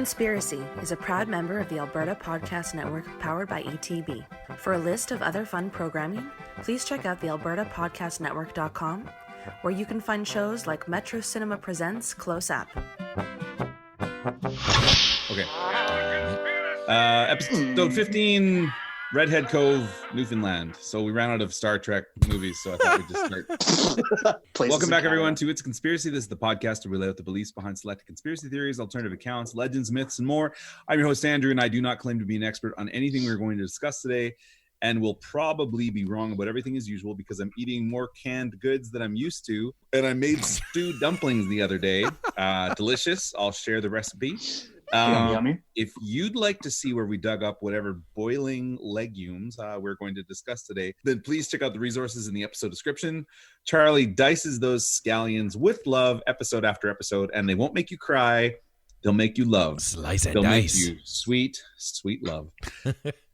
Conspiracy is a proud member of the Alberta Podcast Network powered by ATB. For a list of other fun programming, please check out the albertapodcastnetwork.com, where you can find shows like Metro Cinema Presents Close Up. Okay. Episode 15, Redhead Cove, Newfoundland. So we ran out of Star Trek movies, so I thought we'd just start. Welcome back, everyone, to It's a Conspiracy. This is the podcast to relay out the beliefs behind selected conspiracy theories, alternative accounts, legends, myths, and more. I'm your host, Andrew, and I do not claim to be an expert on anything we're going to discuss today, and will probably be wrong about everything as usual because I'm eating more canned goods than I'm used to. And I made stewed dumplings the other day. Delicious. I'll share the recipe. Yummy. If you'd like to see where we dug up whatever boiling legumes we're going to discuss today, then please check out the resources in the episode description. Charlie dices those scallions with love episode after episode, and they won't make you cry. They'll make you love. Slice and They'll dice. make you sweet, sweet love.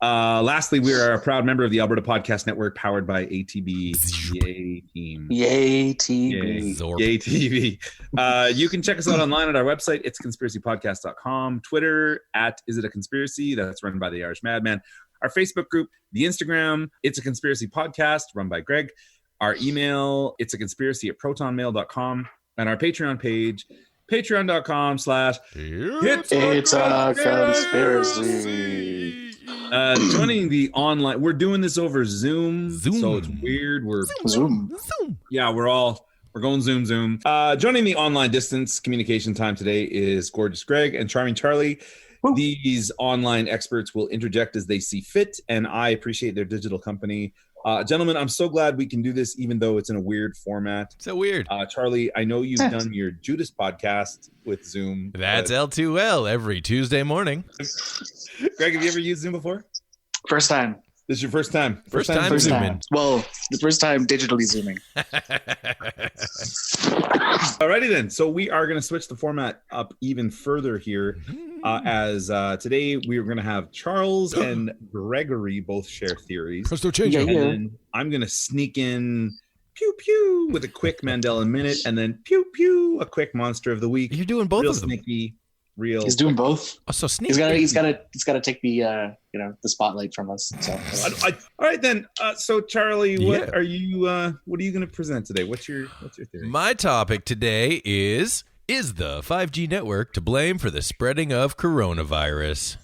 Lastly, we are a proud member of the Alberta Podcast Network powered by ATB. Yay, team. Yay, TV. Yay, TV. You can check us out online at our website, it's conspiracypodcast.com. Twitter, at Is It a Conspiracy? That's run by the Irish Madman. Our Facebook group, the Instagram, It's a Conspiracy Podcast, run by Greg. Our email, it's a conspiracy at protonmail.com. And our Patreon page, patreon.com/It's a Conspiracy. Joining the online, we're doing this over Zoom. So it's weird. We're Zoom. Yeah, we're going Zoom. Joining the online distance communication time today is Gorgeous Greg and Charming Charlie. Woo. These online experts will interject as they see fit, and I appreciate their digital company. Gentlemen, I'm so glad we can do this, even though it's in a weird format. So weird. Charlie, I know you've done your Judas podcast with Zoom. That's L2L every Tuesday morning. Greg, have you ever used Zoom before? First time. This is your first time? First time Zooming. Well, the first time digitally Zooming. Alrighty then. So we are going to switch the format up even further here. As today we are going to have Charles and Gregory both share theories. Presto change. And then I'm going to sneak in pew pew with a quick Mandela minute, and then pew pew a quick monster of the week. You're doing both real of them. Sneaky, real. He's doing both. Oh, so sneaky. He's got to take the the spotlight from us. So. All right then. So Charlie, what are you going to present today? What's your theory? My topic today is the 5G network to blame for the spreading of coronavirus?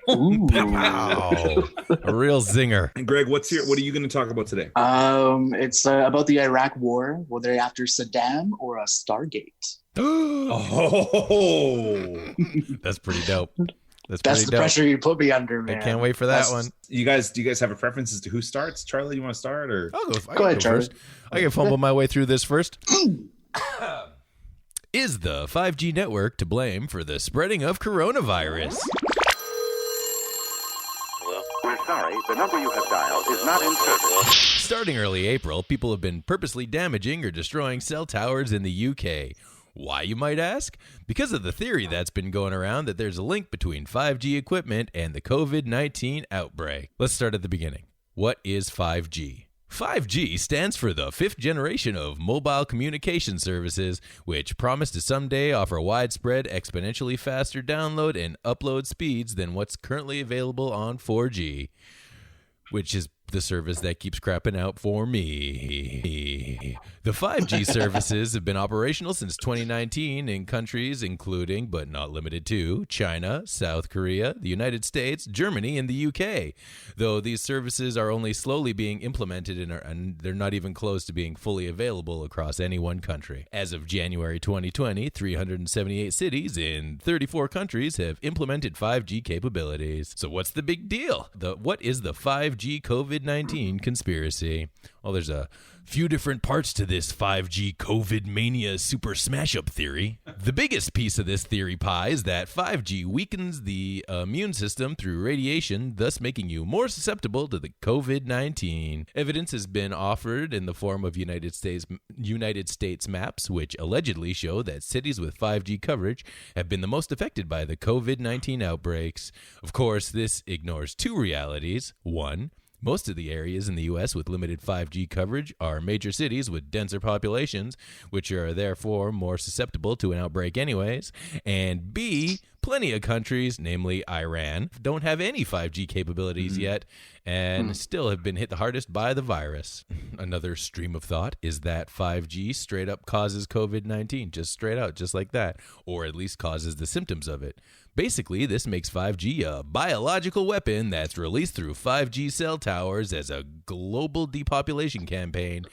Ooh. Wow. A real zinger. And Greg, what are you going to talk about today? It's about the Iraq War, whether after Saddam or a Stargate. Oh, that's pretty dope. That's the pressure you put me under, man. I can't wait for that one. Do you guys have a preference as to who starts? Charlie, you want to start, or Go ahead, Charlie. First. I can fumble my way through this first. Is the 5G network to blame for the spreading of coronavirus? We're sorry, the number you have dialed is not in service. Starting early April, people have been purposely damaging or destroying cell towers in the UK. Why, you might ask? Because of the theory that's been going around that there's a link between 5G equipment and the COVID-19 outbreak. Let's start at the beginning. What is 5G? 5G stands for the fifth generation of mobile communication services, which promise to someday offer widespread, exponentially faster download and upload speeds than what's currently available on 4G, which is the service that keeps crapping out for me. The 5G services have been operational since 2019 in countries including, but not limited to, China, South Korea, the United States, Germany, and the UK. Though these services are only slowly being implemented and they're not even close to being fully available across any one country. As of January 2020, 378 cities in 34 countries have implemented 5G capabilities. So what's the big deal? What is the 5G COVID-19 conspiracy? Well, there's a few different parts to this 5G COVID mania super smash up theory. The biggest piece of this theory pie is that 5G weakens the immune system through radiation, thus making you more susceptible to the COVID-19. Evidence has been offered in the form of United States maps, which allegedly show that cities with 5G coverage have been the most affected by the COVID-19 outbreaks. Of course, this ignores two realities. One, most of the areas in the U.S. with limited 5G coverage are major cities with denser populations, which are therefore more susceptible to an outbreak anyways. And B, Plenty of countries, namely Iran, don't have any 5G capabilities yet and still have been hit the hardest by the virus. Another stream of thought is that 5G straight up causes COVID-19, just straight out, just like that, or at least causes the symptoms of it. Basically, this makes 5G a biological weapon that's released through 5G cell towers as a global depopulation campaign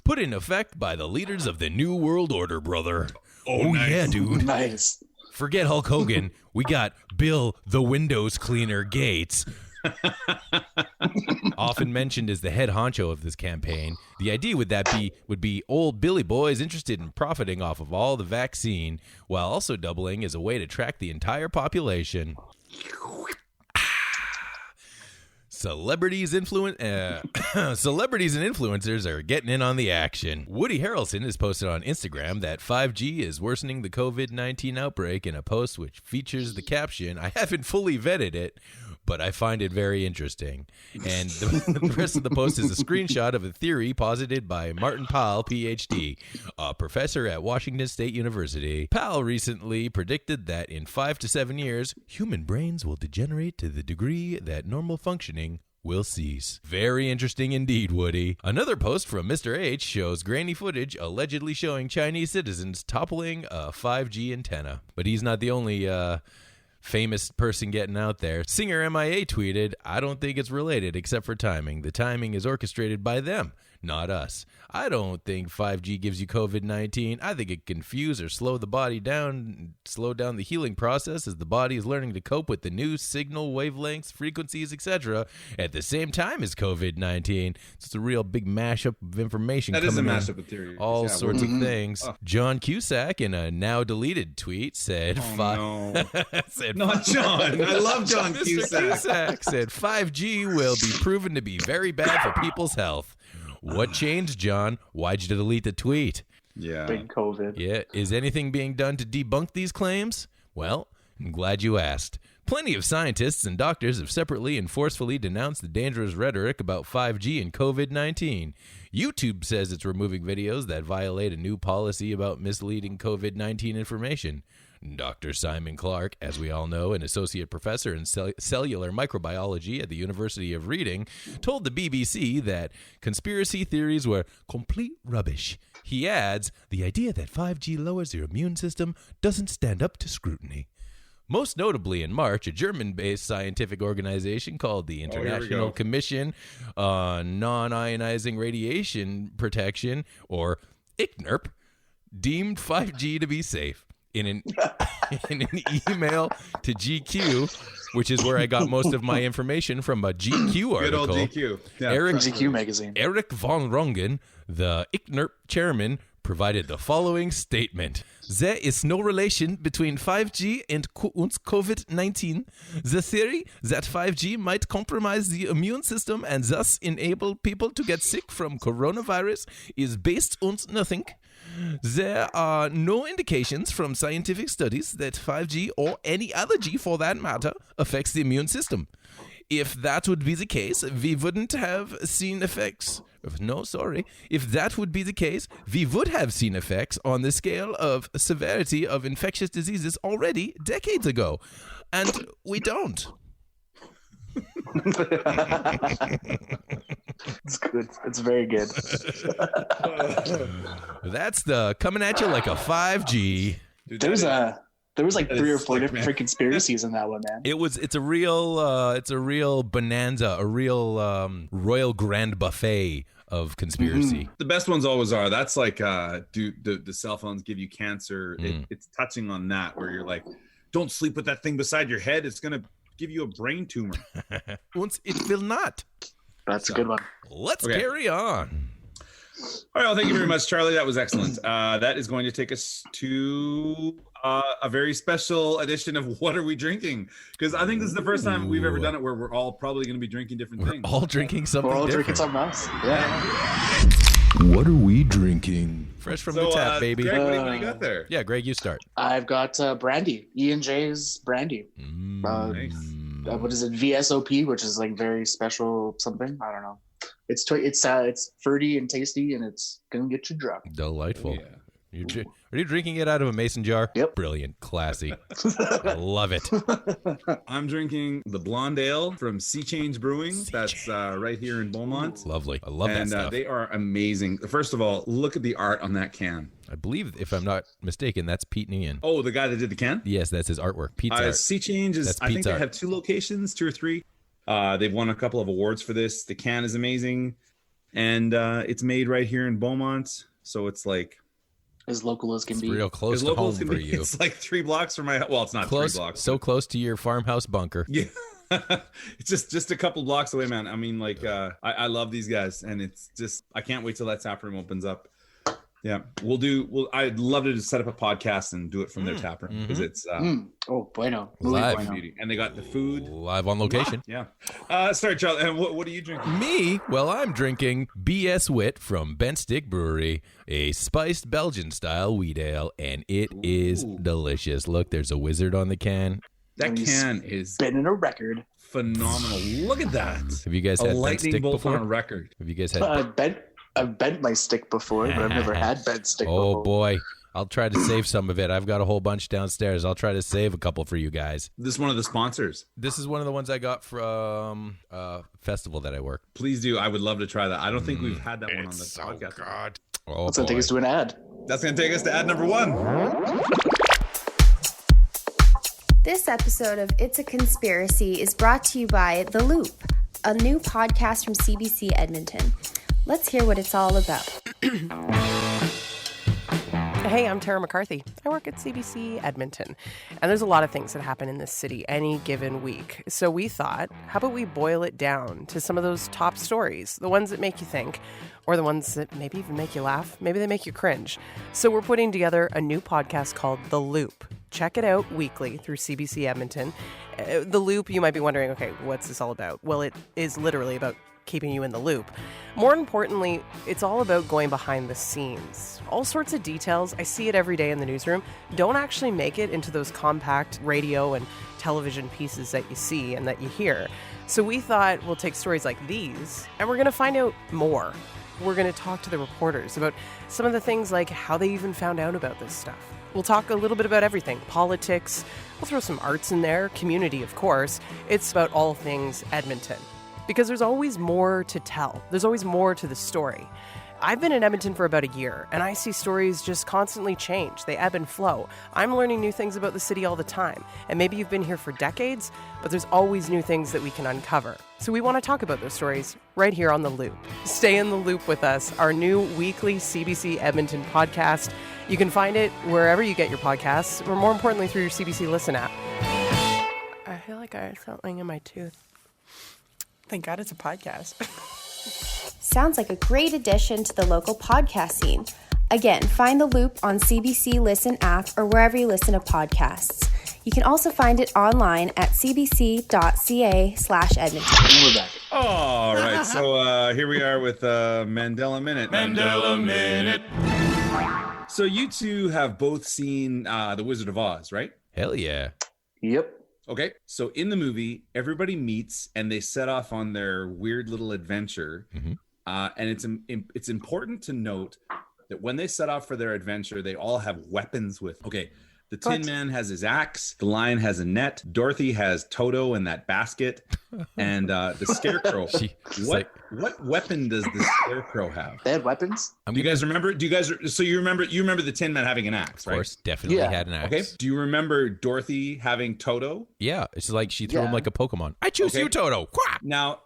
put in effect by the leaders of the New World Order, brother. Oh nice. Yeah, dude. Nice. Forget Hulk Hogan. We got Bill the Windows Cleaner Gates. Often mentioned as the head honcho of this campaign, the idea would be old Billy boys interested in profiting off of all the vaccine while also doubling as a way to track the entire population. Celebrities and influencers are getting in on the action. Woody Harrelson has posted on Instagram that 5G is worsening the COVID-19 outbreak in a post which features the caption, "I haven't fully vetted it, but I find it very interesting." And the rest of the post is a screenshot of a theory posited by Martin Powell, PhD, a professor at Washington State University. Powell recently predicted that in 5 to 7 years, human brains will degenerate to the degree that normal functioning will cease. Very interesting indeed, Woody. Another post from Mr. H shows grainy footage allegedly showing Chinese citizens toppling a 5G antenna. But he's not the only famous person getting out there. Singer MIA tweeted, "I don't think it's related except for timing. The timing is orchestrated by them, not us. I don't think 5G gives you COVID-19. I think it can fuse or slow the body down, slow down the healing process as the body is learning to cope with the new signal wavelengths, frequencies, etc. at the same time as COVID-19. It's a real big mashup of information. That is a mashup of theories. All sorts of things. Oh. John Cusack, in a now deleted tweet, said, Not John. I love John Cusack said 5G will be proven to be very bad for people's health. What changed, John? Why'd you delete the tweet? Yeah. Big COVID. Yeah. Is anything being done to debunk these claims? Well, I'm glad you asked. Plenty of scientists and doctors have separately and forcefully denounced the dangerous rhetoric about 5G and COVID-19. YouTube says it's removing videos that violate a new policy about misleading COVID-19 information. Dr. Simon Clark, as we all know, an associate professor in cellular microbiology at the University of Reading, told the BBC that conspiracy theories were complete rubbish. He adds, the idea that 5G lowers your immune system doesn't stand up to scrutiny. Most notably in March, a German-based scientific organization called the International Commission on Non-Ionizing Radiation Protection, or E&amp, deemed 5G to be safe. In an email to GQ, which is where I got most of my information from a GQ article. Good old GQ. Yeah. GQ magazine. Eric von Rongen, the E&amp chairman, provided the following statement. There is no relation between 5G and COVID-19. The theory that 5G might compromise the immune system and thus enable people to get sick from coronavirus is based on nothing. There are no indications from scientific studies that 5G, or any other G for that matter, affects the immune system. If that would be the case, we wouldn't have seen effects. If that would be the case, we would have seen effects on the scale of severity of infectious diseases already decades ago. And we don't. It's good. It's very good. That's the coming at you like a 5G. Dude, there was like 3 or 4 different conspiracies in that one, man. It's a real bonanza, a real royal grand buffet of conspiracy. The best ones always are. That's like, do the cell phones give you cancer? It's touching on that, where you're like, don't sleep with that thing beside your head. It's gonna give you a brain tumor. Once it will not. That's a good one. Let's carry on. All right, well, thank you very much, Charlie. That was excellent. That is going to take us to a very special edition of What Are We Drinking? Because I think this is the first time we've ever done it where we're all probably going to be drinking different things. All drinking something We're all different. drinking something else. Yeah. What are we drinking? Fresh from the tap, baby. Greg, what do you got there? Yeah, Greg, you start. I've got Brandy. E&J's Brandy. Nice. What is it? VSOP, which is like very special something. I don't know. It's fruity and tasty, and it's gonna get you drunk. Delightful. Yeah. Are you drinking it out of a mason jar? Yep. Brilliant. Classy. I love it. I'm drinking the Blonde Ale from Sea Change Brewing. That's right here in Beaumont. Lovely. I love that stuff. And they are amazing. First of all, look at the art on that can. I believe, if I'm not mistaken, that's Pete Nian. Oh, the guy that did the can? Yes, that's his artwork. Pete's art. Sea Change is, I think they have 2 locations, 2 or 3. They've won a couple of awards for this. The can is amazing. And it's made right here in Beaumont. So it's like as local as can be. Real close to home for you. It's like 3 blocks from my house. Well, it's not close, 3 blocks. So close to your farmhouse bunker. Yeah. It's just a couple blocks away, man. I mean, like, I love these guys, and it's just, I can't wait till that tap room opens up. Yeah, I'd love to just set up a podcast and do it from their tap room, because it's oh bueno, live beauty. And they got the food live on location. Yeah. Sorry, Charlie. And what are you drinking? Me? Well, I'm drinking BS Wit from Bent Stick Brewery, a spiced Belgian style wheat ale, and it is delicious. Look, there's a wizard on the can. That can is been a record. Phenomenal. Look at that. Have you guys had lightning bent stick bolt before? on a record? Have you guys had? I've bent my stick before, but I've never had bent stick before. Oh boy, I'll try to save some of it. I've got a whole bunch downstairs. I'll try to save a couple for you guys. This is one of the sponsors. This is one of the ones I got from a festival that I work. Please do. I would love to try that. I don't think we've had that one on the podcast. God. That's going to take us to an ad. That's going to take us to ad number 1. This episode of It's a Conspiracy is brought to you by The Loop, a new podcast from CBC Edmonton. Let's hear what it's all about. Hey, I'm Tara McCarthy. I work at CBC Edmonton, and there's a lot of things that happen in this city any given week. So we thought, how about we boil it down to some of those top stories, the ones that make you think, or the ones that maybe even make you laugh, maybe they make you cringe. So we're putting together a new podcast called The Loop. Check it out weekly through CBC Edmonton. The Loop, you might be wondering, okay, what's this all about? Well, it is literally about keeping you in the loop. More importantly, it's all about going behind the scenes. All sorts of details, I see it every day in the newsroom, don't actually make it into those compact radio and television pieces that you see and that you hear. So we thought we'll take stories like these and we're going to find out more. We're going to talk to the reporters about some of the things like how they even found out about this stuff. We'll talk a little bit about everything, politics, we'll throw some arts in there, community, of course. It's about all things Edmonton. Because there's always more to tell. There's always more to the story. I've been in Edmonton for about a year, and I see stories just constantly change. They ebb and flow. I'm learning new things about the city all the time. And maybe you've been here for decades, but there's always new things that we can uncover. So we want to talk about those stories right here on The Loop. Stay in the loop with us, our new weekly CBC Edmonton podcast. You can find it wherever you get your podcasts, or more importantly, through your CBC Listen app. I feel like I have something in my tooth. Thank God it's a podcast. Sounds like a great addition to the local podcast scene. Again, find The Loop on CBC Listen app or wherever you listen to podcasts. You can also find it online at cbc.ca/Edmonton. We're back. All right, so here we are with Mandela Minute. Mandela Minute. So you two have both seen The Wizard of Oz, right? Hell yeah. Yep. Okay, so in the movie, everybody meets and they set off on their weird little adventure. And it's important to note that when they set off for their adventure, they all have weapons with. Okay, the Tin Man has his axe, the Lion has a net, Dorothy has Toto in that basket, and the Scarecrow. What weapon does the Scarecrow have? They had weapons? Do you guys remember? So you remember the Tin Man having an axe, right? Of course, definitely had an axe. Okay. Do you remember Dorothy having Toto? Yeah, it's like she threw him like a Pokemon. I choose you, Toto. Quack! Now,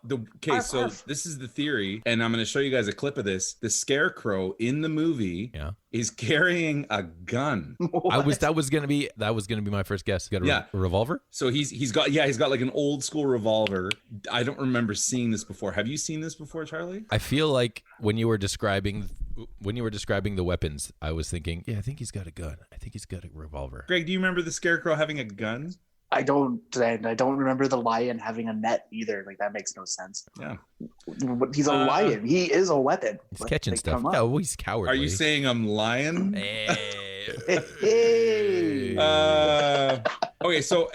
so this is the theory, and I'm going to show you guys a clip of this. The Scarecrow in the movie is carrying a gun. That was gonna be my first guess. Got a revolver? So he's got like an old school revolver. I don't remember seeing this before. Have you seen this before, Charlie? I feel like when you were describing the weapons, I was thinking, I think he's got a gun. I think he's got a revolver. Greg, do you remember the Scarecrow having a gun? I don't remember the lion having a net either. Like, that makes no sense. Yeah. He's a lion. He is a weapon. He's catching stuff. Yeah, well, he's cowardly. Are you saying I'm lying? Hey. Okay, so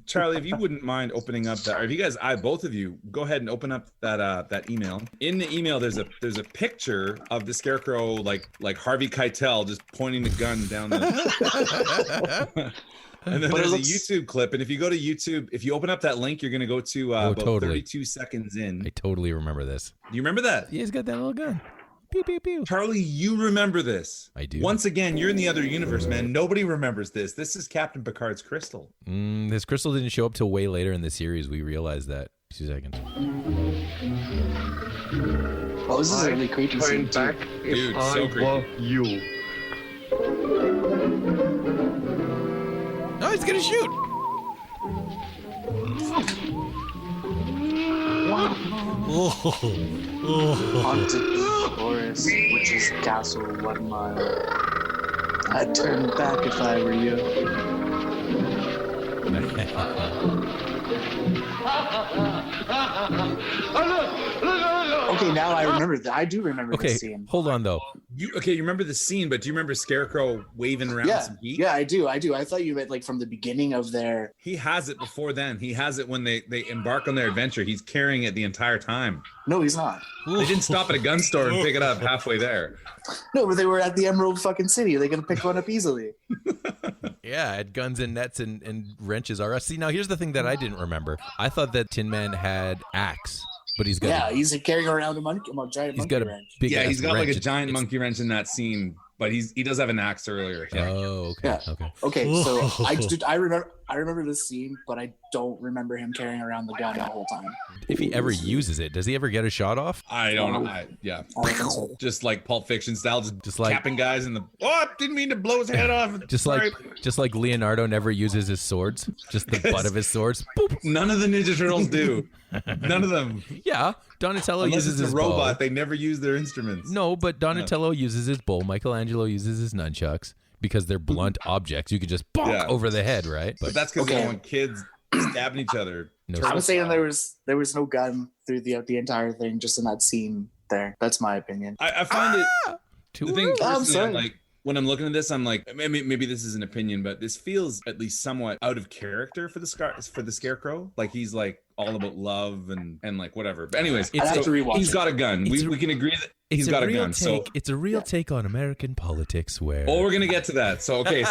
Charlie, if you wouldn't mind opening up that, or if you guys, both of you, go ahead and open up that email. In the email, there's a picture of the Scarecrow, like Harvey Keitel, just pointing the gun down the. And then there's a YouTube clip, and if you go to YouTube, if you open up that link, you're gonna go to about 32 seconds in. I totally remember this. Do you remember that? Yeah, he's got that little gun. Pew, pew, pew. Charlie, you remember this. I do. Once again, you're in the other universe, man. Nobody remembers this. This is Captain Picard's crystal. This crystal didn't show up till way later in the series. We realized that. 2 seconds. Oh, this is a really creepy scene, back Dude, so creepy. You. No, he's gonna shoot. Haunted forest, witch's castle, 1 mile. I'd turn back if I were you. Okay, now I remember that. I do remember this scene. Hold on though. You remember the scene, but do you remember Scarecrow waving around some heat? Yeah, I do. I thought you meant like from the beginning of their. He has it before then. He has it when they embark on their adventure. He's carrying it the entire time. No, he's not. They didn't stop at a gun store and pick it up halfway there. No, but they were at the Emerald fucking City. They could pick one up easily. Yeah, had guns and nets and wrenches. See, now here's the thing that I didn't remember. I thought that Tin Man had axe, but he's got he's carrying around a giant monkey wrench. He's got like a giant monkey wrench in that scene, but he does have an axe earlier. Oh, okay. Yeah. Okay, so I remember this scene, but I don't remember him carrying around the gun the whole time. If he ever uses it, does he ever get a shot off? I don't know. I don't think so. Just like Pulp Fiction style, just like capping guys in the. Oh, didn't mean to blow his head off. Just like Leonardo never uses his swords, just the butt of his swords. Boop. None of the Ninja Turtles do. None of them. Yeah, Donatello Unless uses it's his a robot. bow. They never use their instruments. No, but Donatello uses his bow. Michelangelo uses his nunchucks because they're blunt objects. You could just bonk over the head, right? But that's because they don't want kids stabbing each other. I'm saying there was no gun through the entire thing, just in that scene there. That's my opinion. I find it. The thing personally, I'm like, when I'm looking at this, I'm like, maybe this is an opinion, but this feels at least somewhat out of character for the Scarecrow. Like he's like all about love and like whatever. But anyways, he's got a gun. We can agree that he's got a gun. So it's a real take on American politics where. Oh, we're gonna get to that. So okay,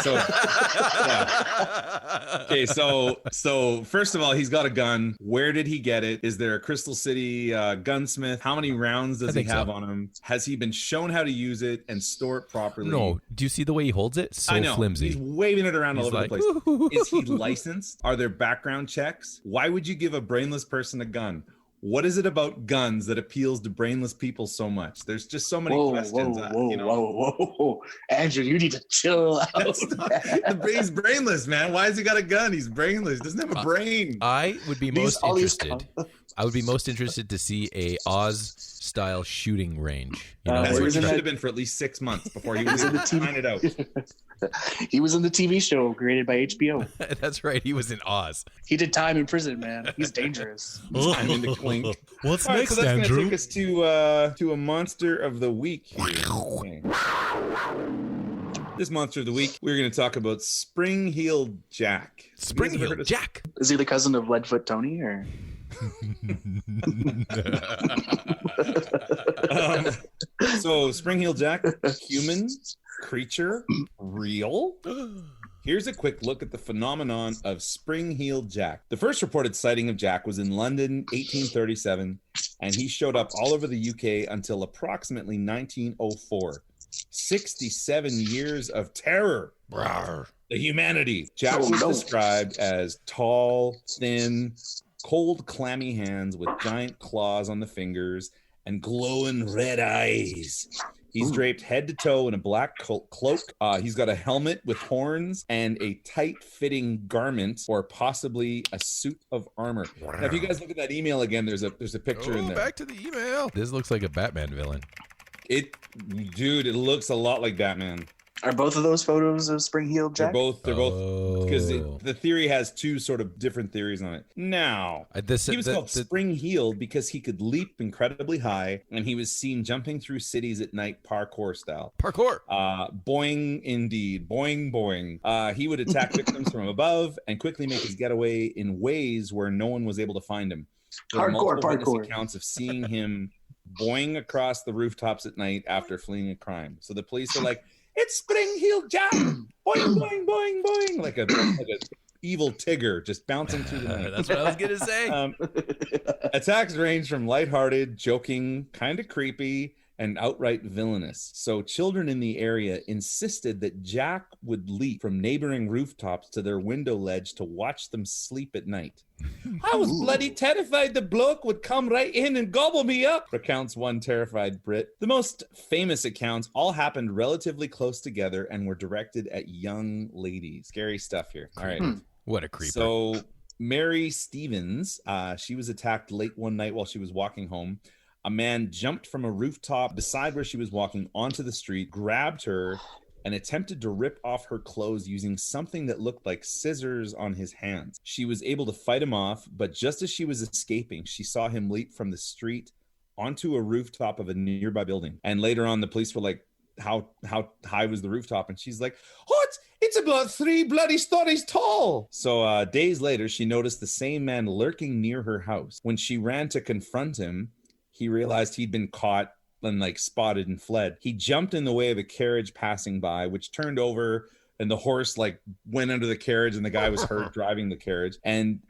so first of all, he's got a gun. Where did he get it? Is there a Crystal City gunsmith? How many rounds does he have on him? Has he been shown how to use it and store it properly? No. Do you see the way he holds it? So I know. Flimsy. He's waving it around all over the place. Is he licensed? Are there background checks? Why would you give a brainless person a gun? What is it about guns that appeals to brainless people so much? There's just so many questions. Whoa. Andrew, you need to chill out. He's brainless, man. Why has he got a gun? He's brainless. He doesn't have a brain. I would be most interested. I would be most interested to see a Oz-style shooting range. That's where he should have been for at least 6 months before he was trying it out. He was in the TV show created by HBO. That's right. He was in Oz. He did time in prison, man. He's dangerous. Time in the clink. What's All right, next, so that's Andrew? Gonna take us to a monster of the week here. Okay. This monster of the week, we're going to talk about Spring-Heeled Jack. Spring-Heeled Jack. Is he the cousin of Leadfoot Tony, or? So Spring-Heeled Jack, human, creature, real? Here's a quick look at the phenomenon of Spring-Heeled Jack. The first reported sighting of Jack was in London, 1837, and he showed up all over the UK until approximately 1904. 67 years of terror. Rawr. The humanity. Jack was described as tall, thin, cold, clammy hands with giant claws on the fingers and glowing red eyes. He's draped head to toe in a black cloak. He's got a helmet with horns and a tight-fitting garment, or possibly a suit of armor. Wow. Now, if you guys look at that email again, there's a picture in there. Back to the email. This looks like a Batman villain. Dude, it looks a lot like Batman. Are both of those photos of Spring-Heeled Jack? They're both because the theory has two sort of different theories on it. Now, he was called Spring-Heeled because he could leap incredibly high, and he was seen jumping through cities at night parkour style. Boing indeed. Boing, boing. He would attack victims from above and quickly make his getaway in ways where no one was able to find him. There were multiple witness accounts of seeing him boing across the rooftops at night after fleeing a crime. So the police are like, it's Spring-Heeled Jack! Boing, boing, boing, boing! Like a evil Tigger just bouncing through the night. That's what I was going to say. Attacks range from lighthearted, joking, kind of creepy, and outright villainous. So children in the area insisted that Jack would leap from neighboring rooftops to their window ledge to watch them sleep at night. I was bloody terrified the bloke would come right in and gobble me up, recounts one terrified Brit. The most famous accounts all happened relatively close together and were directed at young ladies. Scary stuff here. All right. What a creeper. So Mary Stevens, she was attacked late one night while she was walking home. A man jumped from a rooftop beside where she was walking onto the street, grabbed her, and attempted to rip off her clothes using something that looked like scissors on his hands. She was able to fight him off, but just as she was escaping, she saw him leap from the street onto a rooftop of a nearby building. And later on, the police were like, how high was the rooftop? And she's like, oh, it's about 3 bloody stories tall. So days later, she noticed the same man lurking near her house. When she ran to confront him, he realized he'd been caught and spotted and fled. He jumped in the way of a carriage passing by, which turned over, and the horse went under the carriage, and the guy was hurt driving the carriage. And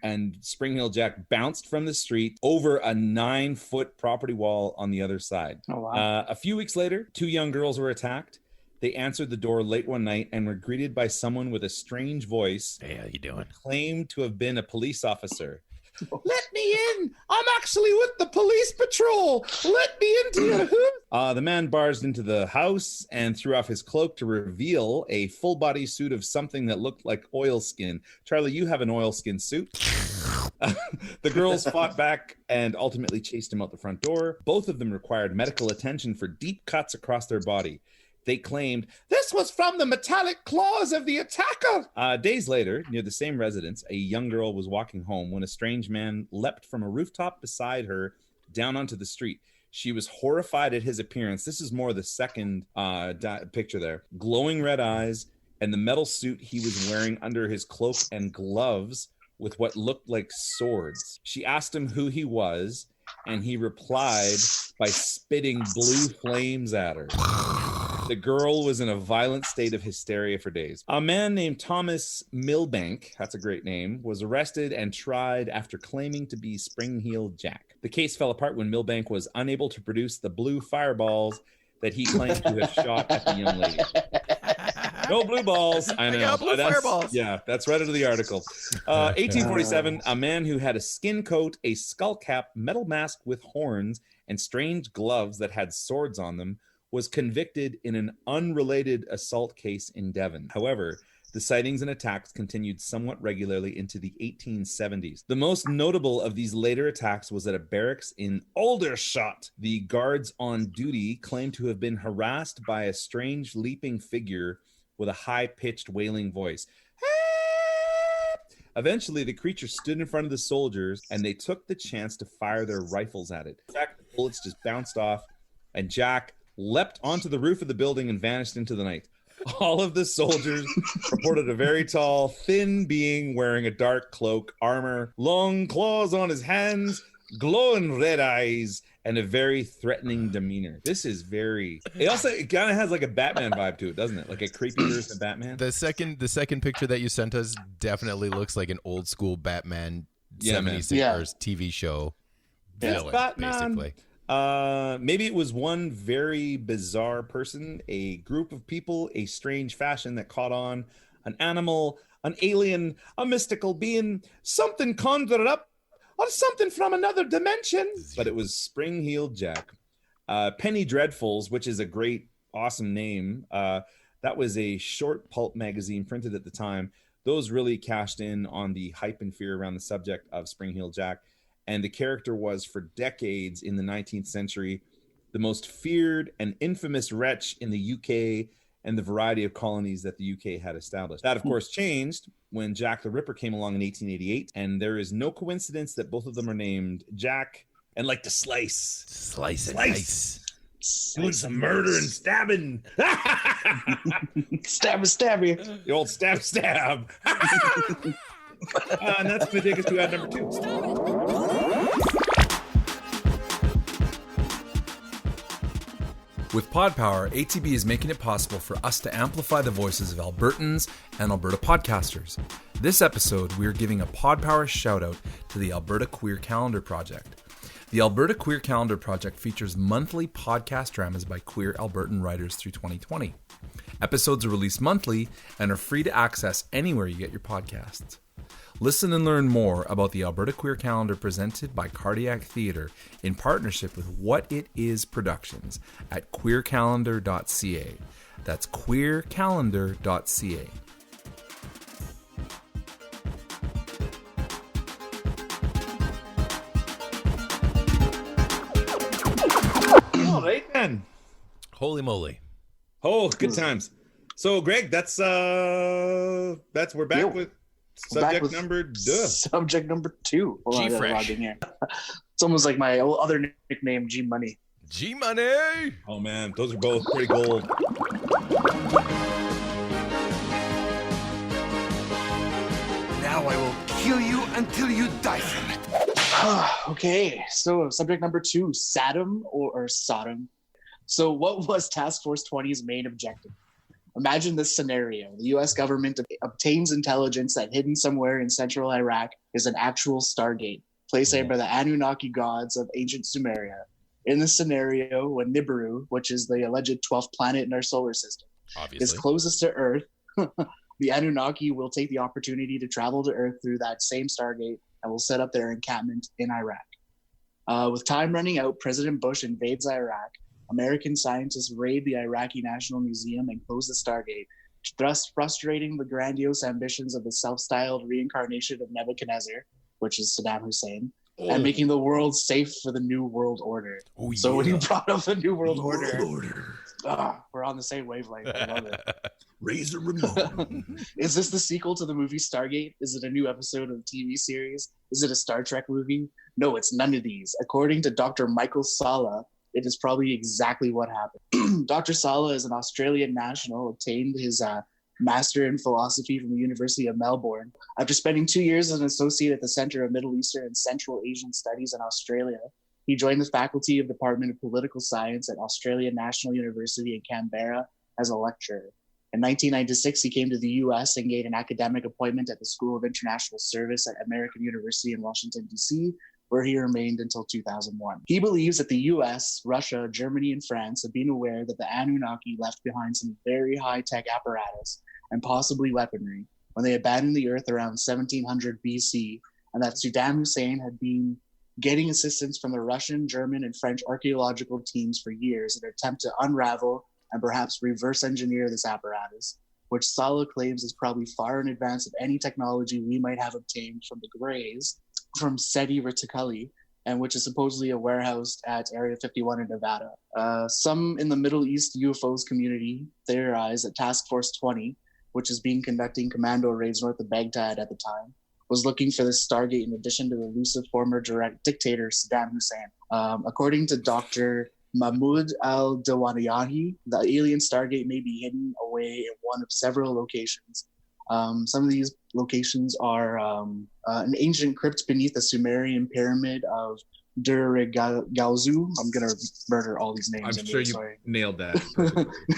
Spring-Heeled Jack bounced from the street over a 9-foot property wall on the other side. Oh, wow. A few weeks later, 2 young girls were attacked. They answered the door late one night and were greeted by someone with a strange voice. Hey, how you doing? Claimed to have been a police officer. Let me in! I'm actually with the police patrol! Let me into your house! The man barged into the house and threw off his cloak to reveal a full-body suit of something that looked like oilskin. Charlie, you have an oilskin suit. The girls fought back and ultimately chased him out the front door. Both of them required medical attention for deep cuts across their body. They claimed, this was from the metallic claws of the attacker. Days later, near the same residence, a young girl was walking home when a strange man leapt from a rooftop beside her down onto the street. She was horrified at his appearance. This is more the second picture there. Glowing red eyes and the metal suit he was wearing under his cloak and gloves with what looked like swords. She asked him who he was, and he replied by spitting blue flames at her. The girl was in a violent state of hysteria for days. A man named Thomas Milbank, that's a great name, was arrested and tried after claiming to be Spring-Heeled Jack. The case fell apart when Milbank was unable to produce the blue fireballs that he claimed to have shot at the young lady. No blue balls. I know. Blue fireballs. Yeah, that's right into the article. 1847, a man who had a skin coat, a skull cap, metal mask with horns, and strange gloves that had swords on them was convicted in an unrelated assault case in Devon. However, the sightings and attacks continued somewhat regularly into the 1870s. The most notable of these later attacks was at a barracks in Aldershot. The guards on duty claimed to have been harassed by a strange leaping figure with a high-pitched wailing voice. Eventually, the creature stood in front of the soldiers, and they took the chance to fire their rifles at it. In fact, the bullets just bounced off, and Jack leapt onto the roof of the building and vanished into the night. All of the soldiers reported a very tall, thin being wearing a dark cloak, armor, long claws on his hands, glowing red eyes, and a very threatening demeanor. This is very... It kind of has like a Batman vibe to it, doesn't it? Like a creepy version of Batman. The second picture that you sent us definitely looks like an old school Batman 76ers TV show villain, basically. Maybe it was one very bizarre person, a group of people, a strange fashion that caught on, an animal, an alien, a mystical being, something conjured up, or something from another dimension. But it was Spring-Heeled Jack. Penny Dreadfuls, which is a great, awesome name. That was a short pulp magazine printed at the time. Those really cashed in on the hype and fear around the subject of Spring-Heeled Jack. And the character was, for decades in the 19th century, the most feared and infamous wretch in the UK and the variety of colonies that the UK had established. That, of course, changed when Jack the Ripper came along in 1888, and there is no coincidence that both of them are named Jack and like to slice. Slice. Doing some murder and stabbing. Stabby. The old stab. And that's going to take us to ad number 2. With Pod Power, ATB is making it possible for us to amplify the voices of Albertans and Alberta podcasters. This episode, we are giving a Pod Power shout out to the Alberta Queer Calendar Project. The Alberta Queer Calendar Project features monthly podcast dramas by queer Albertan writers through 2020. Episodes are released monthly and are free to access anywhere you get your podcasts. Listen and learn more about the Alberta Queer Calendar presented by Cardiac Theatre in partnership with What It Is Productions at queercalendar.ca. That's queercalendar.ca. All right, then. Holy moly. Oh, good times. So, Greg, that's we're back with subject number 2. G-Fresh. It's almost like my other nickname, G-Money. G-Money! Oh, man, those are both pretty gold. Now I will kill you until you die from it. Okay, so subject number 2, Saddam or Sodom. So what was Task Force 20's main objective? Imagine this scenario. The U.S. government obtains intelligence that hidden somewhere in central Iraq is an actual Stargate, placed there by the Anunnaki gods of ancient Sumeria. In this scenario, when Nibiru, which is the alleged 12th planet in our solar system, is closest to Earth, the Anunnaki will take the opportunity to travel to Earth through that same Stargate and will set up their encampment in Iraq. With time running out, President Bush invades Iraq. American scientists raid the Iraqi National Museum and close the Stargate, thus frustrating the grandiose ambitions of the self-styled reincarnation of Nebuchadnezzar, which is Saddam Hussein, and making the world safe for the New World Order. Oh, so when you brought up the New World Order, Order. We're on the same wavelength. I love it. Razor Ramon. Is this the sequel to the movie Stargate? Is it a new episode of the TV series? Is it a Star Trek movie? No, it's none of these. According to Dr. Michael Sala, it is probably exactly what happened. Dr. Sala is an Australian national, obtained his master in philosophy from the University of Melbourne. After spending 2 years as an associate at the Center of Middle Eastern and Central Asian Studies in Australia, he joined the faculty of Department of Political Science at Australian National University in Canberra as a lecturer. In 1996, he came to the U.S. and gained an academic appointment at the School of International Service at American University in Washington, D.C., where he remained until 2001. He believes that the US, Russia, Germany, and France have been aware that the Anunnaki left behind some very high-tech apparatus and possibly weaponry when they abandoned the Earth around 1700 BC, and that Saddam Hussein had been getting assistance from the Russian, German, and French archaeological teams for years in an attempt to unravel and perhaps reverse engineer this apparatus, which Sala claims is probably far in advance of any technology we might have obtained from the Greys, from Seti Reticuli, and which is supposedly a warehouse at Area 51 in Nevada. Some in the Middle East UFOs community theorize that Task Force 20, which has been conducting commando raids north of Baghdad at the time, was looking for this Stargate in addition to the elusive former direct dictator Saddam Hussein. According to Dr. Mahmoud al-Dawaniyahi, the alien Stargate may be hidden away in one of several locations. Some of these locations are an ancient crypt beneath the Sumerian pyramid of Dur-Galzu. I'm going to murder all these names. I'm sure you nailed that.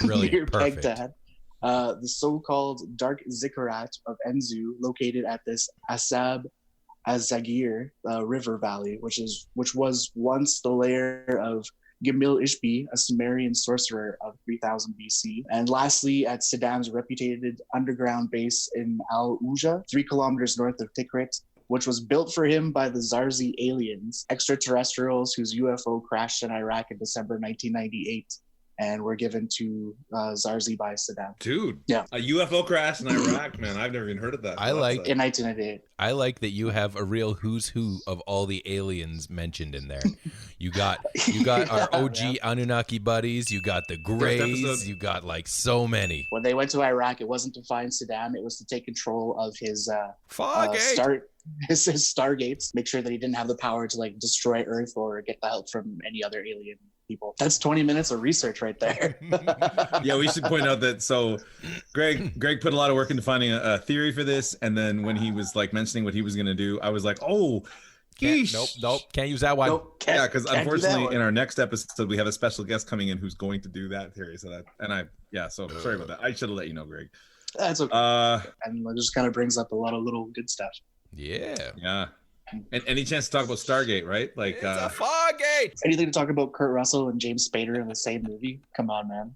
Really near perfect. Baghdad. The so-called Dark Zikkurat of Enzu, located at this Asab Az-Zagir river valley, which was once the lair of Gemil Ishbi, a Sumerian sorcerer of 3000 BC. And lastly, at Saddam's reputed underground base in Al-Uja, 3 kilometers north of Tikrit, which was built for him by the Zarzi aliens, extraterrestrials whose UFO crashed in Iraq in December 1998. and were given to Zarzy by Saddam. Dude, Yeah. a UFO crash in Iraq, man. I've never even heard of that. I like In 1998. I like that you have a real who's who of all the aliens mentioned in there. You got our OG Anunnaki buddies. You got the Greys. You got like so many. When they went to Iraq, it wasn't to find Saddam. It was to take control of his his Stargates. Make sure that he didn't have the power to like destroy Earth or get the help from any other alien people. That's 20 minutes of research right there. Yeah, we should point out that so Greg put a lot of work into finding a theory for this, and then when he was like mentioning what he was going to do, I was like, oh. Nope, can't use that one. Nope, yeah, because unfortunately in our next episode we have a special guest coming in who's going to do that theory. So sorry about that. I should have let you know, Greg. That's okay. And it just kind of brings up a lot of little good stuff. Yeah. And any chance to talk about Stargate, right? Like it's a Stargate. Anything to talk about Kurt Russell and James Spader in the same movie? Come on, man.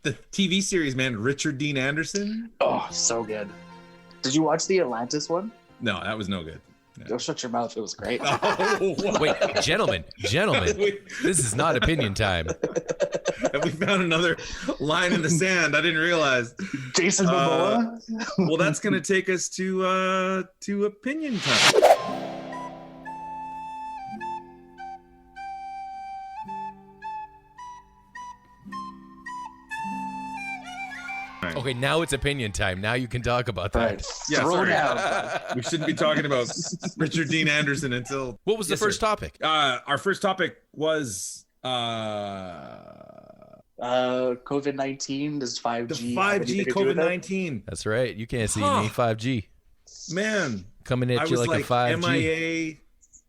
The TV series, man. Richard Dean Anderson. Oh, so good. Did you watch the Atlantis one? No, that was no good. Yeah. Go shut your mouth. It was great. Wait, gentlemen, this is not opinion time. And we found another line in the sand. I didn't realize. Jason Momoa. Well, that's going to take us to opinion time. Okay, now it's opinion time. Now you can talk about that. Right. Yeah, Throw sorry. down. We shouldn't be talking about Richard Dean Anderson until. What was the first topic? Our first topic was COVID-19. Does 5G? The 5G COVID-19. That's right. You can't see me. 5G. Man, coming at you like a 5G. MIA.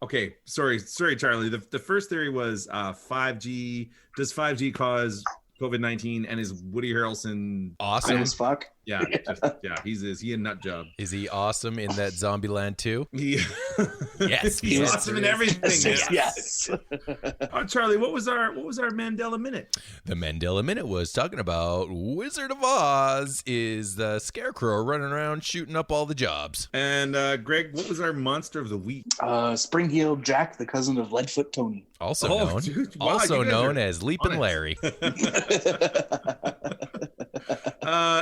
Okay, sorry, Charlie. The first theory was 5G. Does 5G cause COVID-19, and is Woody Harrelson awesome as fuck? Yeah, is he a nut job? Is he awesome in that Zombieland too? Yes, he's awesome in everything. Yes. Charlie, what was our Mandela minute? The Mandela minute was talking about Wizard of Oz is the Scarecrow running around shooting up all the jobs. And Greg, what was our monster of the week? Spring-heeled Jack, the cousin of Leadfoot Tony. Also known as Leapin' Larry.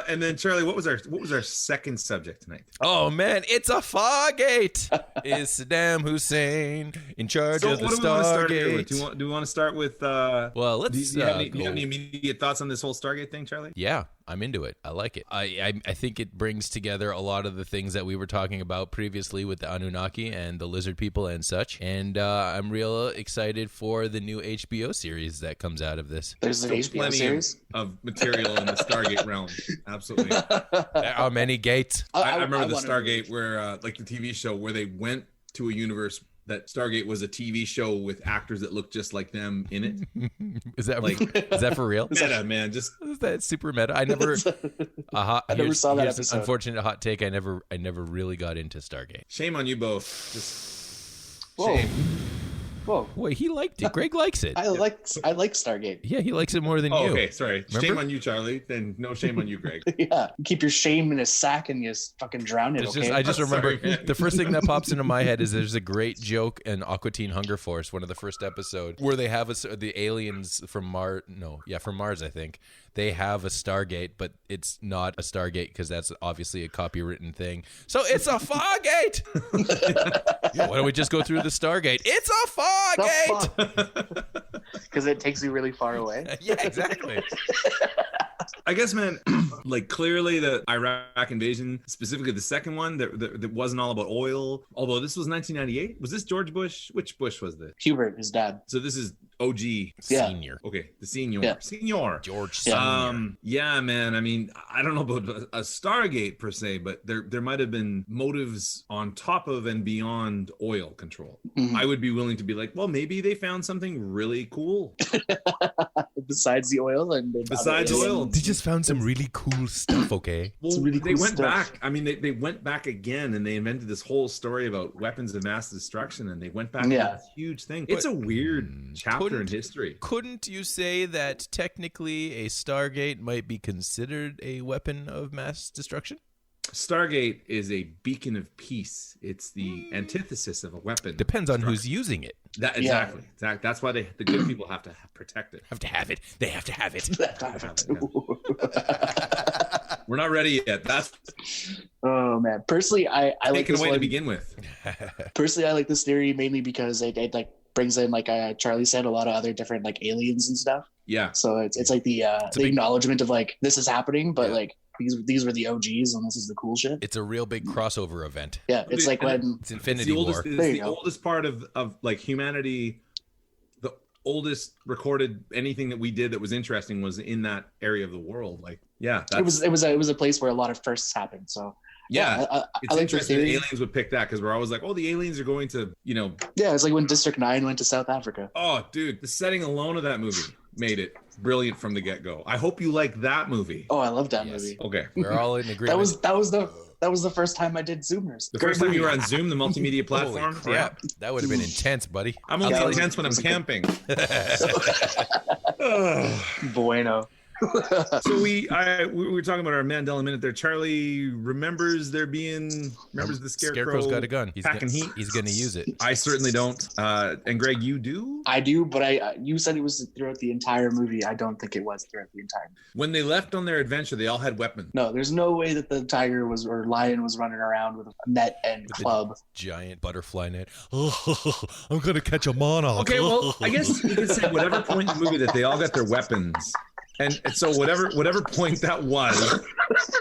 And then Charlie, what was our second subject tonight? Oh man, it's a Stargate. Is Saddam Hussein in charge of the Stargate? Do we want to start with? Well, let's. Do you have any immediate thoughts on this whole Stargate thing, Charlie? Yeah, I'm into it. I like it. I think it brings together a lot of the things that we were talking about previously with the Anunnaki and the lizard people and such. And I'm real excited for the new HBO series that comes out of this. There's an HBO series of material in the Stargate realm. Absolutely. There are many gates. I remember the Stargate where, like the TV show, where they went to a universe that Stargate was a TV show with actors that looked just like them in it. Is that for real? Meta, man. Is that super meta? I never saw that episode. Unfortunate hot take. I never really got into Stargate. Shame on you both. Just Whoa. shame. Whoa. Wait, he liked it. Greg likes it. I like Stargate. Yeah, he likes it more than you. Okay, sorry. Remember? Shame on you, Charlie. Then no shame on you, Greg. Yeah. Keep your shame in a sack and you just fucking drown it, okay? I just remember Sorry, the first thing that pops into my head is there's a great joke in Aqua Teen Hunger Force, one of the first episodes, where they have the aliens from Mars. From Mars, I think. They have a Stargate, but it's not a Stargate because that's obviously a copywritten thing. So it's a Fargate. Why don't we just go through the Stargate? It's a Fargate. Because it takes you really far away. Yeah, exactly. I guess, man, like clearly the Iraq invasion, specifically the second one, that wasn't all about oil. Although this was 1998. Was this George Bush? Which Bush was this? Hubert, his dad. So this is OG. Senior. Okay, the senior. Yeah. Senior. George Senior. Yeah, man. I mean, I don't know about a Stargate per se, but there might have been motives on top of and beyond oil control. Mm-hmm. I would be willing to be like, well, maybe they found something really cool. Besides the oil and besides oil. They just found some really cool stuff, okay? Well, really they cool went stuff. back. I mean, they went back again and they invented this whole story about weapons of mass destruction, and they went back to this huge thing. It's a weird chapter in history. Couldn't you say that technically a Stargate might be considered a weapon of mass destruction? Stargate is a beacon of peace. It's the antithesis of a weapon. Depends on who's using it. Exactly. That's why the good people have to protect it. Have to have it. They have to have it. We're not ready yet. That's Oh man. Personally, I like taken this away one. to begin with. Personally, I like this theory mainly because it like brings in, like Charlie said, a lot of other different like aliens and stuff. Yeah. So it's like the acknowledgement of like this is happening, but like these were the OGs and this is the cool shit. It's a real big crossover event. Yeah, it's like when it's Infinity War. It's the oldest part of like humanity. The oldest recorded anything that we did that was interesting was in that area of the world. Like, yeah, it was a place where a lot of firsts happened. So yeah, I it's like interesting that aliens would pick that because we're always like, oh, the aliens are going to, Yeah, it's like when District 9 went to South Africa. Oh, dude, the setting alone of that movie made it brilliant from the get-go. I hope you like that movie. Oh, I love that movie. Okay, we're all in agreement. That was the first time I did Zoomers. The first time you were on Zoom, the multimedia platform. Holy crap. Yeah, that would have been intense, buddy. I'm only intense when I'm camping. Bueno. So we were talking about our Mandela minute there. Charlie remembers the Scarecrow. Scarecrow's got a gun. Packing heat. He's going to use it. I certainly don't. And Greg, you do? I do, but you said it was throughout the entire movie. I don't think it was throughout the entire movie. When they left on their adventure, they all had weapons. No, there's no way that the tiger or lion was running around with a net and club. Giant butterfly net. Oh, I'm going to catch a monarch. Okay, well, I guess you could say whatever point in the movie that they all got their weapons. And so whatever point that was,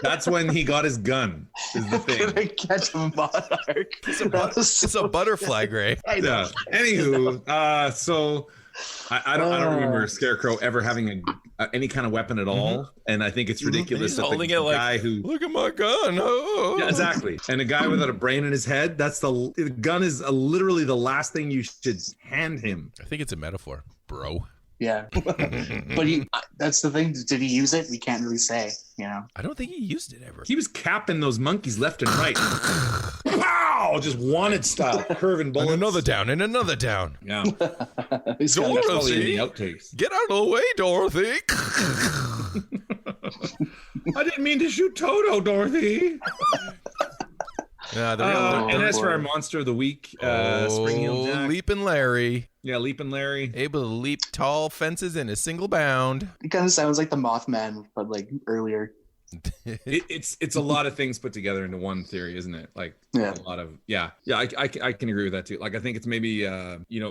that's when he got his gun. Is the thing. Gonna catch a monarch. It's a butterfly, Gray. Yeah. Anywho, so I don't remember Scarecrow ever having any kind of weapon at all, and I think it's ridiculous He's that holding the it like, guy who look at my gun. Oh. Yeah, exactly, and a guy without a brain in his head. The gun is literally the last thing you should hand him. I think it's a metaphor, bro. Yeah, but that's the thing. Did he use it? We can't really say, I don't think he used it ever. He was capping those monkeys left and right. Wow! Just wanted style, curving bullets. And another down. Yeah. Dorothy, get out of the way, Dorothy. I didn't mean to shoot Toto, Dorothy. And as for our monster of the week, Spring Heel Jack. Leaping Larry. Yeah, Leaping Larry. Able to leap tall fences in a single bound. It kind of sounds like the Mothman, but like earlier. It's a lot of things put together into one theory, isn't it? Like a lot of I can agree with that too. Like I think it's maybe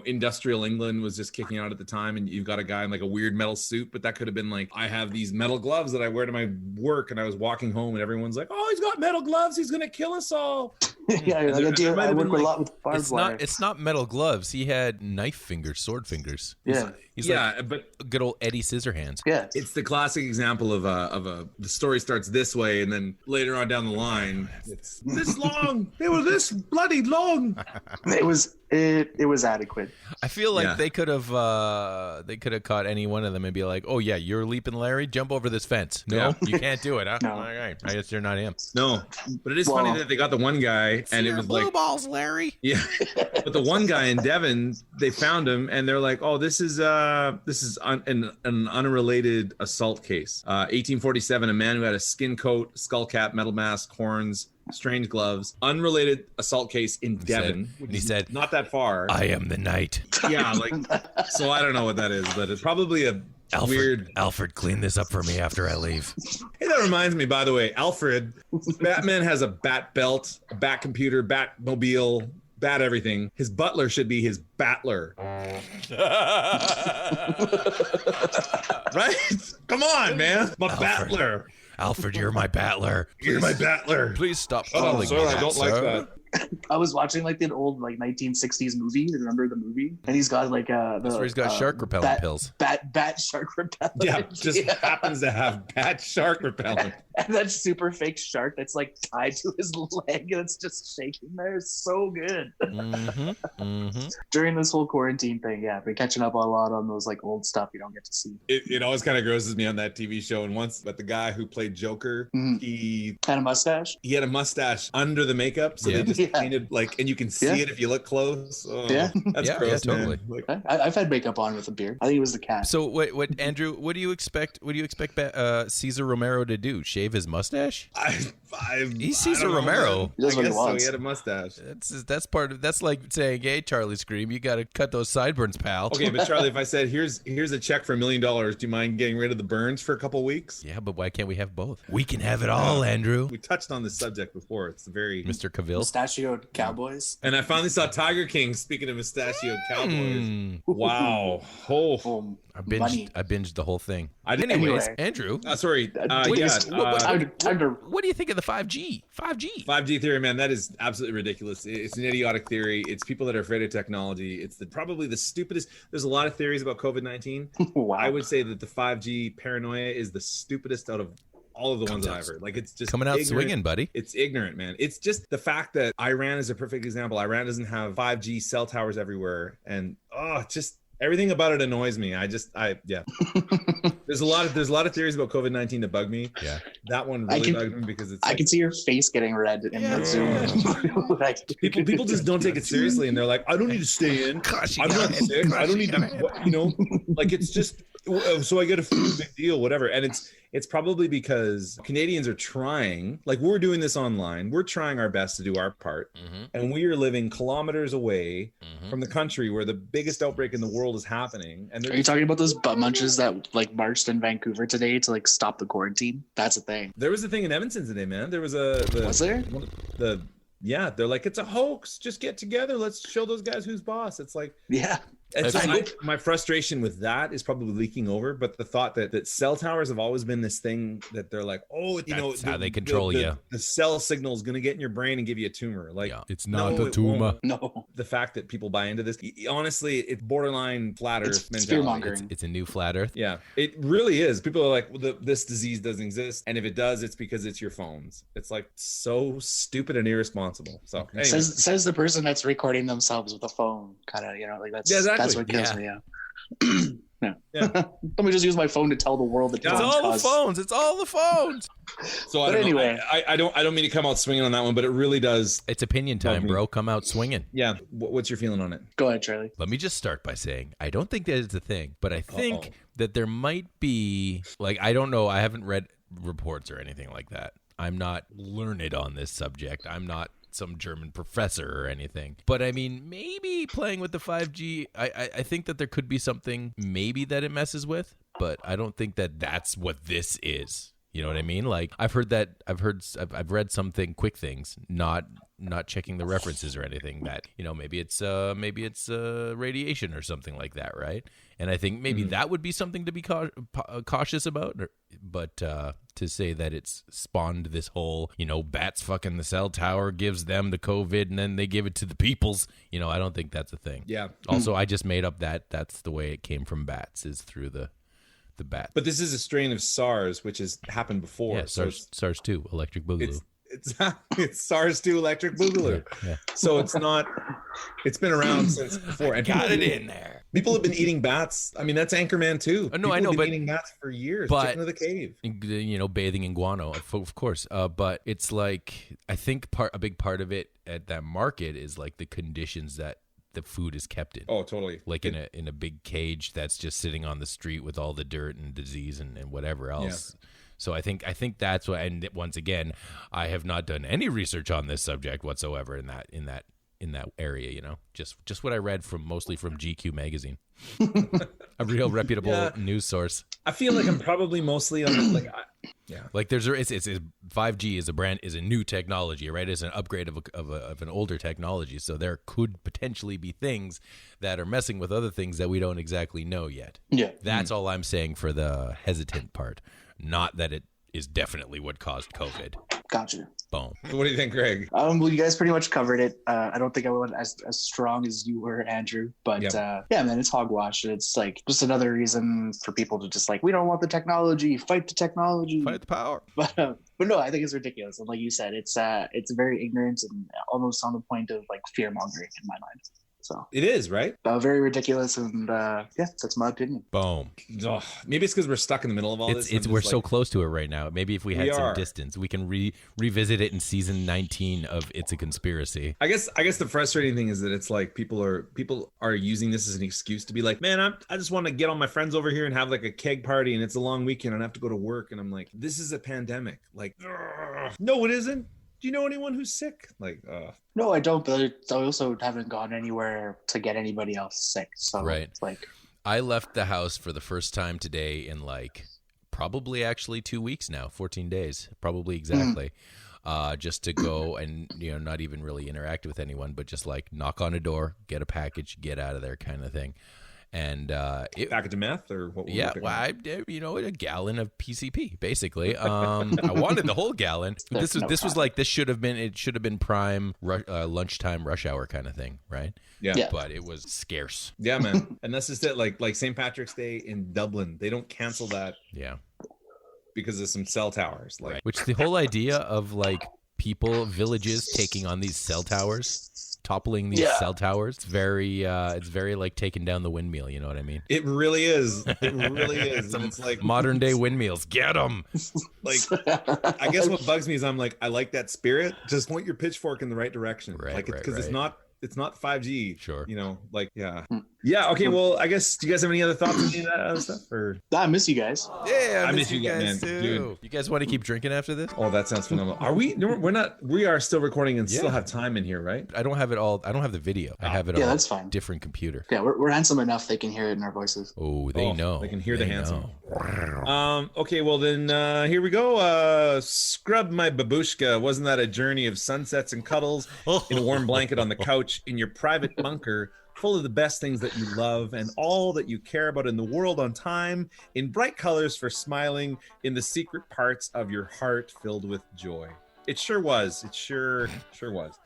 industrial England was just kicking out at the time, and you've got a guy in like a weird metal suit, but that could have been like, I have these metal gloves that I wear to my work, and I was walking home, and everyone's like, oh, he's got metal gloves, he's gonna kill us all. Yeah, I work a lot with barbed wire. It's not metal gloves. He had knife fingers, sword fingers. Yeah. He's like but good old Eddie Scissorhands. Yeah, it's the classic example of the story starts this way, and then later on down the line, it's this long. They were this bloody long. It was adequate. I feel like they could have caught any one of them and be like, oh yeah, you're Leaping Larry, jump over this fence. No, you can't do it. Huh? No. All right, I guess you're not him. No, but it is funny that they got the one guy, and it was blue like balls, Larry. Yeah, but the one guy in Devon, they found him, and they're like, oh, this is an unrelated assault case. 1847, a man who had a skin coat, skull cap, metal mask, horns, strange gloves, unrelated assault case in Devon. He said, not that far. I am the knight. Yeah, like, so I don't know what that is, but it's probably a weird. Alfred, clean this up for me after I leave. Hey, that reminds me, by the way, Alfred, Batman has a bat belt, a bat computer, Batmobile, bat everything. His butler should be his battler. Right? Come on, man. My battler. Alfred, you're my battler. You're my battler. Please stop calling me sir, that, I don't like that. I was watching like an old like 1960s movie. Remember the movie? And he's got like that's where he's got shark repellent pills. Bat shark repellent. Yeah, just happens to have bat shark repellent. And that super fake shark that's like tied to his leg and it's just shaking there. It's so good. During this whole quarantine thing, been catching up a lot on those like old stuff you don't get to see. It always kind of grosses me on that TV show. And once, but the guy who played Joker, he had a mustache. He had a mustache under the makeup, so they just painted like, and you can see it if you look close. Oh, that's gross, totally. Like, I've had makeup on with a beard. I think it was the cat. So what Andrew? What do you expect? What do you expect Cesar Romero to do? Shave his mustache? He's Cesar Romero. He does what he I guess so. wants. He had a mustache. That's like saying, "Hey, Charlie Scream, you got to cut those sideburns, pal." Okay, but Charlie, if I said, "Here's a check for $1 million," do you mind getting rid of the burns for a couple weeks? Yeah, but why can't we have both? We can have it all, Andrew. We touched on this subject before. It's very Mr. Cavill. Mustachioed cowboys. And I finally saw Tiger King. Speaking of mustachioed cowboys, wow! Oh, I binged the whole thing. Anyways, Andrew. Sorry. What do you think of the 5G? 5G theory, man, that is absolutely ridiculous. It's an idiotic theory. It's people that are afraid of technology. It's probably the stupidest. There's a lot of theories about COVID-19. Wow. I would say that the 5G paranoia is the stupidest out of all of the ones that I've heard. Like, it's just coming out ignorant. swinging, buddy. It's ignorant, man. It's just the fact that Iran is a perfect example. Iran doesn't have 5G cell towers everywhere, and just everything about it annoys me. There's a lot of theories about COVID-19 that bug me. Yeah, that one really bugged me because it's. I can see your face getting red in the Zoom. people just don't take it seriously, and they're like, "I don't need to stay in. I'm not sick. I don't need to." Like, it's just. So I get a food, big deal, whatever. And it's probably because Canadians are trying, like, we're doing this online. We're trying our best to do our part. Mm-hmm. And we are living kilometers away from the country where the biggest outbreak in the world is happening. And are you talking about those butt munchers that like marched in Vancouver today to like stop the quarantine? That's a thing. There was a thing in Edmonton today, man. There was was there? Yeah, they're like, it's a hoax. Just get together. Let's show those guys who's boss. It's like, yeah. And so my frustration with that is probably leaking over, but the thought that cell towers have always been this thing that they're like, that's how they control you. The cell signal is going to get in your brain and give you a tumor. Like, it's not a tumor. No. The fact that people buy into this, honestly, it's borderline flat Earth mentality. Fear-mongering. It's a new flat Earth. Yeah, it really is. People are like, well, this disease doesn't exist, and if it does, it's because it's your phones. It's like so stupid and irresponsible. So anyway. says the person that's recording themselves with a phone, kind of, like that's exactly. That's what kills me. Yeah. Let me just use my phone to tell the world that it's all the phones. It's all the phones. So anyway, I don't mean to come out swinging on that one, but it really does. It's opinion time, bro. Come out swinging. Yeah. What's your feeling on it? Go ahead, Charlie. Let me just start by saying I don't think that it's a thing, but I think that there might be, like, I don't know. I haven't read reports or anything like that. I'm not learned on this subject. I'm not some German professor or anything. But I mean, maybe playing with the 5G, I think that there could be something maybe that it messes with, but I don't think that that's what this is. You know what I mean? Like, I've read something, quick things, not checking the references or anything, that, maybe it's radiation or something like that, right? And I think maybe that would be something to be cautious about. But to say that it's spawned this whole, bats fucking the cell tower, gives them the COVID, and then they give it to the peoples, I don't think that's a thing. Yeah. Also, I just made up that's the way it came from bats, is through the bat. But this is a strain of SARS, which has happened before. Yeah, SARS-2, electric boogaloo. It's SARS-2 electric boogaloo. Yeah. So it's been around since before. And got it in there. People have been eating bats. I mean, that's Anchorman too. No, I know, have been but eating bats for years. But chicken of the cave. Bathing in guano, of course. But it's like, I think a big part of it at that market is like the conditions that the food is kept in. Oh, totally. Like in a big cage that's just sitting on the street with all the dirt and disease and whatever else. Yeah. So I think that's what. And once again, I have not done any research on this subject whatsoever in that area. Just what I read mostly from GQ magazine, a real reputable news source. I feel like I'm probably mostly on like. Like it's 5G is a new technology, right? It's an upgrade of an older technology. So there could potentially be things that are messing with other things that we don't exactly know yet. Yeah. That's all I'm saying for the hesitant part. Not that it is definitely what caused COVID. Gotcha. Boom. So what do you think, Greg? Well, you guys pretty much covered it. I don't think I went as strong as you were, Andrew. But man, it's hogwash. It's like just another reason for people to just like, we don't want the technology. Fight the technology. Fight the power. But no, I think it's ridiculous. And like you said, it's very ignorant and almost on the point of like fear mongering in my mind. So it is, right? Very ridiculous, and yeah, that's my opinion. Boom. Oh, maybe it's because we're stuck in the middle of all this. We're so close to it right now. Maybe if we had some distance, we can revisit it in season 19 of It's a Conspiracy. I guess the frustrating thing is that it's like people are using this as an excuse to be like, man, I just want to get all my friends over here and have like a keg party, and it's a long weekend and I have to go to work, and I'm like, this is a pandemic. Like, no, it isn't. Do you know anyone who's sick? Like, No, I don't, but I also haven't gone anywhere to get anybody else sick. So right. It's like, I left the house for the first time today in like probably actually 2 weeks now, 14 days, probably exactly. Just to go and, not even really interact with anyone, but just like knock on a door, get a package, get out of there kind of thing. And package of meth or what? Yeah, well, a gallon of PCP basically. I wanted the whole gallon. This should have been prime lunchtime rush hour kind of thing, right? Yeah. But it was scarce. Yeah, man. And that's just it. Like St. Patrick's Day in Dublin, they don't cancel that. Yeah. Because of some cell towers, like, which the whole idea of like villages taking on these cell towers, toppling these cell towers, it's very like taking down the windmill. You know what I mean? It really is. It really is. And it's like modern day windmills. Get them. Like, I guess what bugs me is I like that spirit. Just point your pitchfork in the right direction. Right. Because it's not 5G. Sure. Yeah. Okay. Well, I guess, do you guys have any other thoughts on any of that other stuff? Or I miss you guys. Yeah, I miss you guys too. Dude. You guys want to keep drinking after this? Oh, that sounds phenomenal. Are we? No, we're not. We are still recording and still have time in here, right? I don't have it all. I don't have the video. I have it on that's fine. Different computer. Yeah, we're handsome enough they can hear it in our voices. Oh, they know. They can hear the handsome. Okay, well then here we go. Scrub my babushka. Wasn't that a journey of sunsets and cuddles in a warm blanket on the couch in your private bunker, full of the best things that you love and all that you care about in the world on time, in bright colors for smiling, in the secret parts of your heart filled with joy. It sure was. It sure was.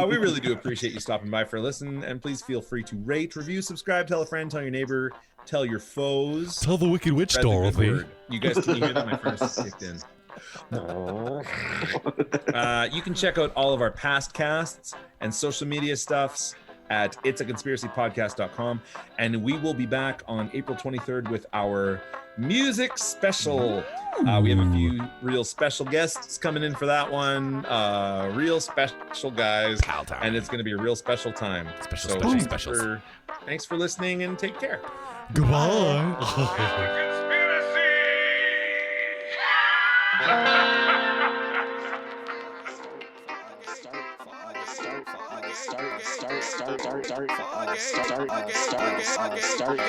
We really do appreciate you stopping by for a listen, and please feel free to rate, review, subscribe, tell a friend, tell your neighbor, tell your foes. Tell the Wicked Witch, Dorothy. You guys, can you hear that? My furnace kicked in. You can check out all of our past casts and social media stuffs at itsaconspiracypodcast.com, and we will be back on April 23rd with our music special. We have a few real special guests coming in for that one, real special guys, and it's going to be a real special time. Thanks for listening, and take care. Goodbye. Start.